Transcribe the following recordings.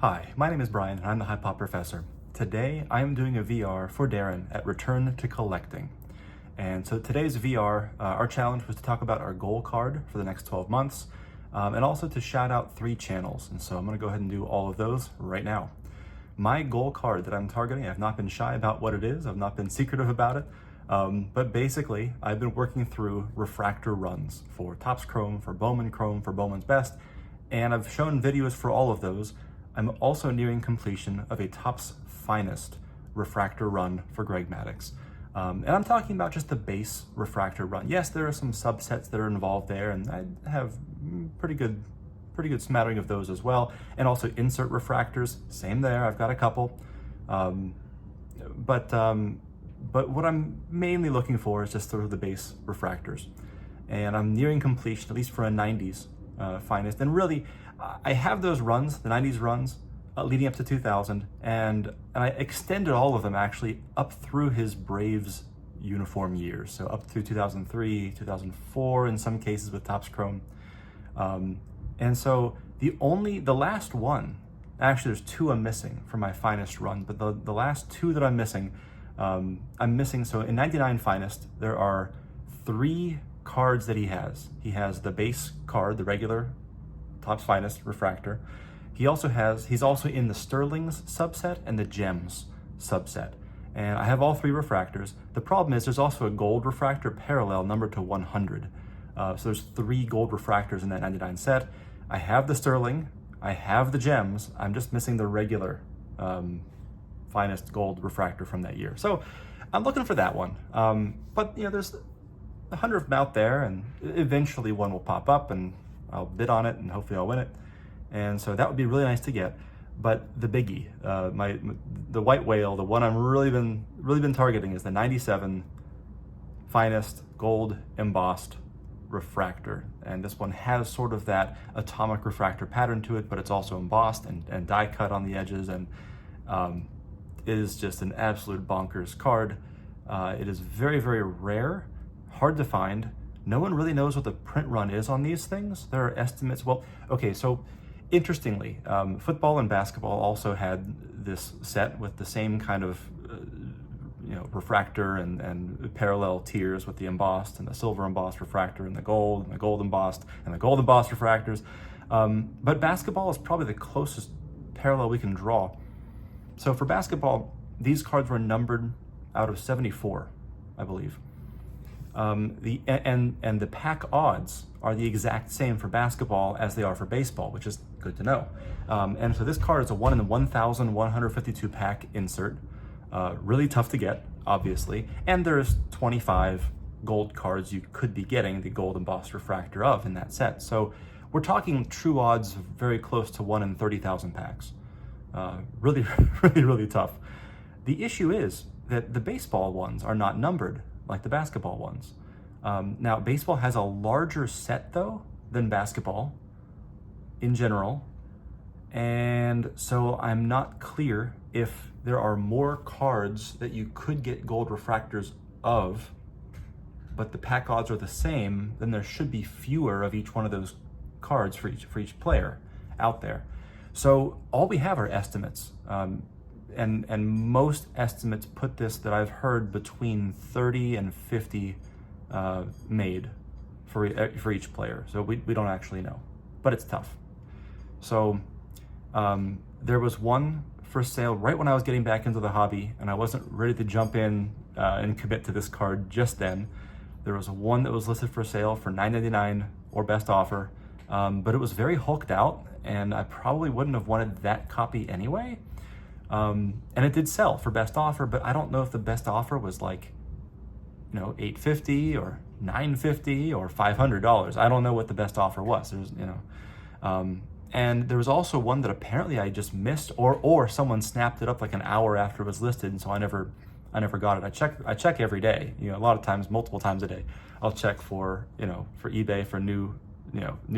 Hi, my name is Brian and I'm the High Pop Professor. Today I am doing a VR for Darren at Return to Collecting. And so today's VR, our challenge was to talk about our goal card for the next 12 months and also to shout out 3 channels. And so I'm going to go ahead and do all of those right now. My goal card that I'm targeting, I've not been shy about what it is, I've not been secretive about it, but basically I've been working through refractor runs for Topps Chrome, for Bowman's Best, and I've shown videos for all of those. I'm also nearing completion of a Topps Finest refractor run for Greg Maddox. And I'm talking about just the base refractor run. Yes, there are some subsets that are involved there, and I have pretty good smattering of those as well. And also insert refractors, same there, I've got a couple. But what I'm mainly looking for is just sort of the base refractors. And I'm nearing completion, at least for a 90s Finest. And really, I have those runs, the 90s runs, leading up to 2000, and I extended all of them actually up through his Braves uniform years, so up through 2003, 2004, in some cases with Topps Chrome. And so the last one, actually there's 2 I'm missing for my Finest run, but the last 2 that I'm missing, so in 99 Finest, there are 3 cards that he has. He has the base card, the regular Topps Finest refractor. He's also in the Sterling's subset and the Gems subset. And I have all 3 refractors. The problem is there's also a gold refractor parallel numbered to 100. So there's 3 gold refractors in that 99 set. I have the Sterling, I have the Gems, I'm just missing the regular Finest gold refractor from that year. So I'm looking for that one. But there's 100 of them out there, and eventually one will pop up and I'll bid on it and hopefully I'll win it. And so that would be really nice to get. But the biggie, the white whale, the one I'm really been targeting is the 97 Finest gold embossed refractor. And this one has sort of that atomic refractor pattern to it, but it's also embossed and die cut on the edges, and is just an absolute bonkers card. It is very, very rare, hard to find. No one really knows what the print run is on these things. There are estimates. Well, okay, so interestingly, football and basketball also had this set with the same kind of refractor and parallel tiers with the embossed and the silver embossed refractor and the gold embossed and the gold embossed refractors. But basketball is probably the closest parallel we can draw. So for basketball, these cards were numbered out of 74, I believe. The pack odds are the exact same for basketball as they are for baseball, which is good to know. And so this card is a 1 in 1,152 pack insert. Really tough to get, obviously. And there's 25 gold cards you could be getting the gold embossed refractor of in that set. So we're talking true odds very close to 1 in 30,000 packs. Really, really, really tough. The issue is that the baseball ones are not numbered like the basketball ones. Now, baseball has a larger set, though, than basketball in general. And so I'm not clear if there are more cards that you could get gold refractors of, but the pack odds are the same, then there should be fewer of each one of those cards for each player out there. So all we have are estimates. And most estimates put this, that I've heard, between 30 and 50 made for each player. So we don't actually know, but it's tough. So there was one for sale right when I was getting back into the hobby, and I wasn't ready to jump in and commit to this card just then. There was one that was listed for sale for $9.99 or best offer, but it was very hulked out, and I probably wouldn't have wanted that copy anyway. And it did sell for best offer, but I don't know if the best offer was like, $850 or $950 or $500. I don't know what the best offer was. There's, and there was also one that apparently I just missed, or someone snapped it up like an hour after it was listed, and so I never got it. I check every day. A lot of times, multiple times a day, I'll check for eBay for new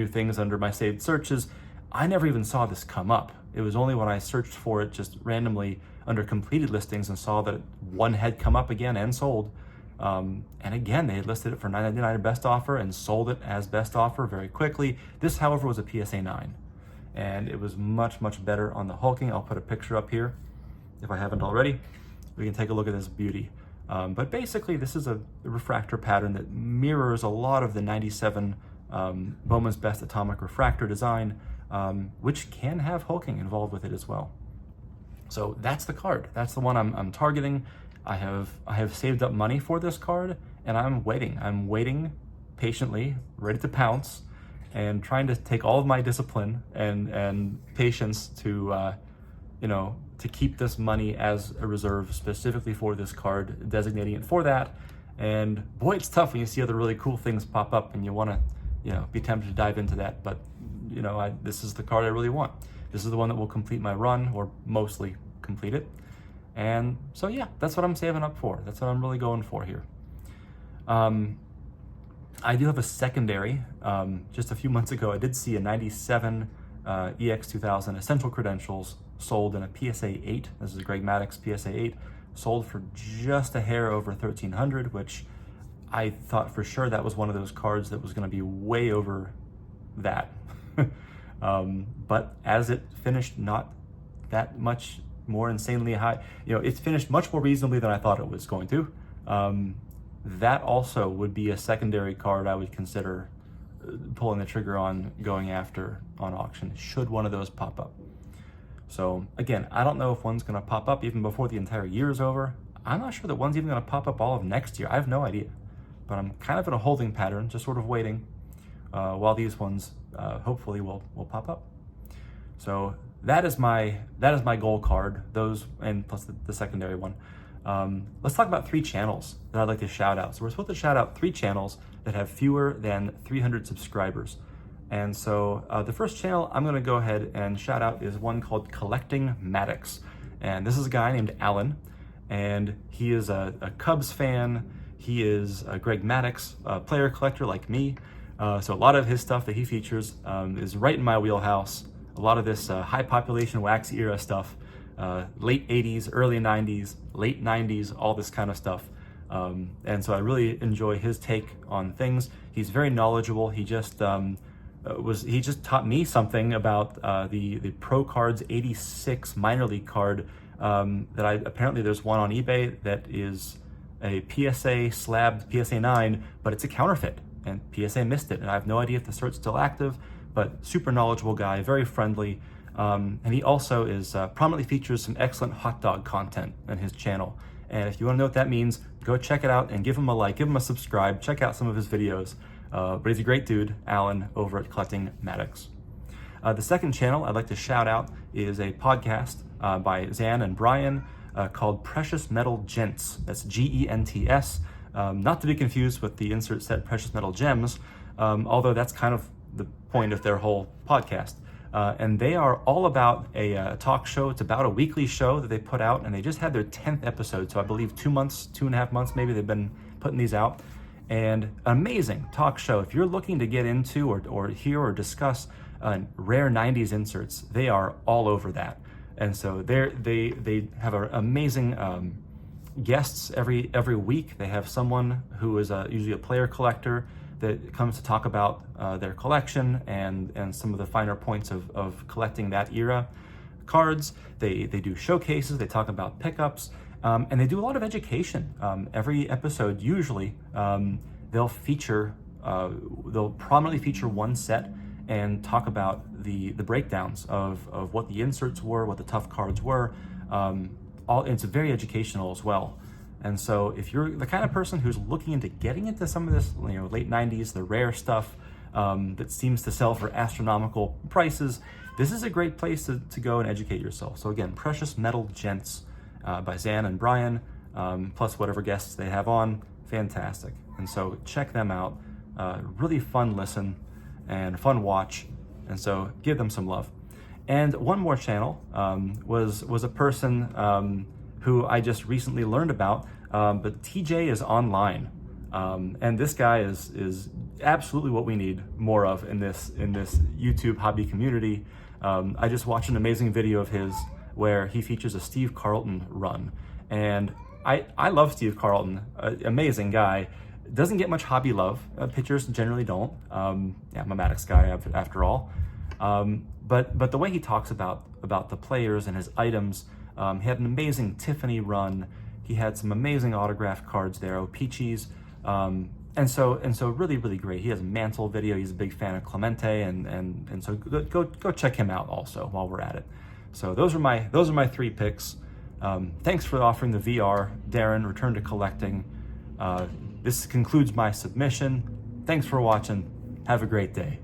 things under my saved searches. I never even saw this come up. It was only when I searched for it just randomly under completed listings and saw that one had come up again and sold. And again, they had listed it for $9.99 best offer and sold it as best offer very quickly. This, however, was a PSA 9. and it was much, much better on the hulking. I'll put a picture up here if I haven't already. We can take a look at this beauty. But basically, this is a refractor pattern that mirrors a lot of the 97 Bowman's Best Atomic Refractor design, which can have hulking involved with it as well. So that's the card. That's the one I'm targeting. I have saved up money for this card, and I'm waiting. I'm waiting patiently, ready to pounce, and trying to take all of my discipline and patience to to keep this money as a reserve specifically for this card, designating it for that. And boy, it's tough when you see other really cool things pop up and you want to be tempted to dive into that. But this is the card I really want. This is the one that will complete my run, or mostly complete it. And so yeah, that's what I'm saving up for. That's what I'm really going for here. I do have a secondary. Just a few months ago, I did see a 97 EX2000 Essential Credentials sold in a PSA 8. This is a Greg Maddox PSA 8, sold for just a hair over $1,300, which I thought for sure that was one of those cards that was going to be way over that. But as it finished not that much more insanely high, it's finished much more reasonably than I thought it was going to. That also would be a secondary card I would consider pulling the trigger on going after on auction, should one of those pop up. So again, I don't know if one's going to pop up even before the entire year is over. I'm not sure that one's even going to pop up all of next year. I have no idea. But I'm kind of in a holding pattern, just sort of waiting while these ones hopefully will pop up. So that is my goal card, those, and plus the secondary one. Let's talk about 3 channels that I'd like to shout out. So we're supposed to shout out 3 channels that have fewer than 300 subscribers. And so the first channel I'm going to go ahead and shout out is one called Collecting Maddox. And this is a guy named Alan, and he is a Cubs fan. He is a Greg Maddox player collector like me. So a lot of his stuff that he features is right in my wheelhouse. A lot of this high population wax era stuff, late 80s, early 90s, late 90s, all this kind of stuff. And so I really enjoy his take on things. He's very knowledgeable. He just taught me something about the Pro Cards 86 minor league card that apparently there's one on eBay that is a PSA slabbed PSA 9, but it's a counterfeit, and PSA missed it. And I have no idea if the cert's still active, but super knowledgeable guy, very friendly. And he also prominently features some excellent hot dog content on his channel. And if you want to know what that means, go check it out and give him a like, give him a subscribe, check out some of his videos. But he's a great dude, Alan, over at Collecting Maddox. The second channel I'd like to shout out is a podcast by Zan and Brian called Precious Metal Gents. That's Gents. Not to be confused with the insert set Precious Metal Gems, although that's kind of the point of their whole podcast. And they are all about a talk show. It's about a weekly show that they put out, and they just had their 10th episode. So I believe 2.5 months maybe they've been putting these out. And an amazing talk show. If you're looking to get into or hear or discuss rare 90s inserts, they are all over that. And so they have amazing guests every week. They have someone who is usually a player collector that comes to talk about their collection and some of the finer points of collecting that era cards. They do showcases, they talk about pickups, and they do a lot of education. Every episode, usually, they'll prominently feature one set and talk about the breakdowns of what the inserts were, what the tough cards were. It's very educational as well. And so if you're the kind of person who's looking into getting into some of this, late 90s, the rare stuff that seems to sell for astronomical prices, this is a great place to go and educate yourself. So again, Precious Metal Gents by Zan and Brian, plus whatever guests they have on, fantastic. And so check them out. Really fun listen and fun watch. And so give them some love. And one more channel was a person who I just recently learned about, but TJs Online. And this guy is absolutely what we need more of in this YouTube hobby community. I just watched an amazing video of his where he features a Steve Carlton run. And I love Steve Carlton, amazing guy. Doesn't get much hobby love. Pitchers generally don't. I'm a Maddox guy after all. But the way he talks about the players and his items, he had an amazing Tiffany run. He had some amazing autographed cards there, Peaches, and so really great. He has a Mantle video. He's a big fan of Clemente, and so go check him out also while we're at it. So those are my 3 picks. Thanks for offering the VR, Darren. Return to collecting. This concludes my submission. Thanks for watching. Have a great day.